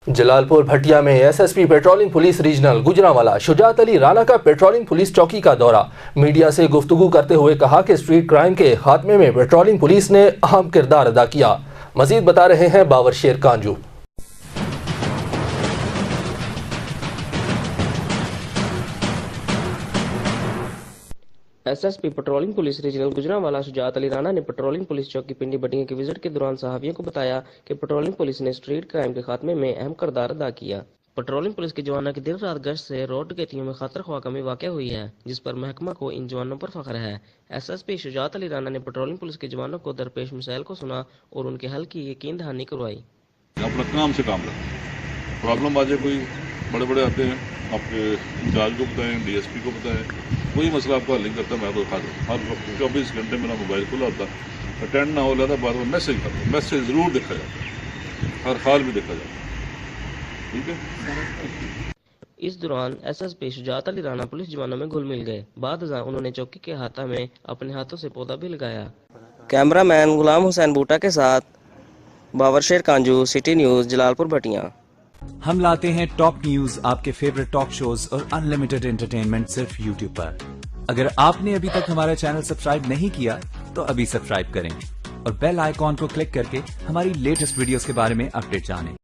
जलालपुर भटिया में SSP patrolling police regional Gujranwala Shujaat Ali Rana का patrolling police चौकी का दौरा। मीडिया से गुफ्तगू करते हुए कहा कि स्ट्रीट क्राइम के खात्मे में पेट्रोलिंग पुलिस ने अहम किरदार अदा किया। मजीद बता रहे हैं Babar Sher Kanju. SSP patrolling police regional Gujranwala Shujaat Ali Rana ने पेट्रोलिंग पुलिस चौकी पिंडी बटिया की विजिट के दौरान सहाफियों को बताया कि पेट्रोलिंग पुलिस ने स्ट्रीट क्राइम के खात्मे में अहम किरदार अदा किया। पेट्रोलिंग पुलिस के जवानों की दिन रात गश्त से रोड डकैतियों में खतर ख्वाह कमी वाक़ हुई है, जिस पर महकमा को इन जवानों पर फख्र है। एसएसपी शुजात अली राना ने पेट्रोलिंग पुलिस के जवानों को दरपेश मसाइल को सुना और उनके हल की यकीन दहानी करवाई। अपना काम से काम रखें। प्रॉब्लम आ जाए कोई बड़े बड़े आते हैं, आपके इंचार्ज को बताएं, डीएसपी को बताएं, कोई मसला आपका हल नहीं करता। मैं तो हर 24 घंटे मेरा मोबाइल खुला होता, अटेंड ना हो जाता, बाद में मैसेज करता, मैसेज ज़रूर देखा जाता है, हर हाल में देखा जाता है। ठीक है। इस दौरान एसएसपी शुजात अली राना पुलिस जवानों में घुल मिल गए। बाद उन्होंने चौकी के हाथा में अपने हाथों से पौधा भी लगाया। कैमरामैन गुलाम हुसैन बूटा के साथ बाबर शेर कांजू, सिटी न्यूज़, जलालपुर भटिया। हम लाते हैं टॉप न्यूज, आपके फेवरेट टॉक शोज और अनलिमिटेड एंटरटेनमेंट सिर्फ यूट्यूब पर। अगर आपने अभी तक हमारा चैनल सब्सक्राइब नहीं किया तो अभी सब्सक्राइब करें और बेल आइकॉन को क्लिक करके हमारी लेटेस्ट वीडियोस के बारे में अपडेट जानें।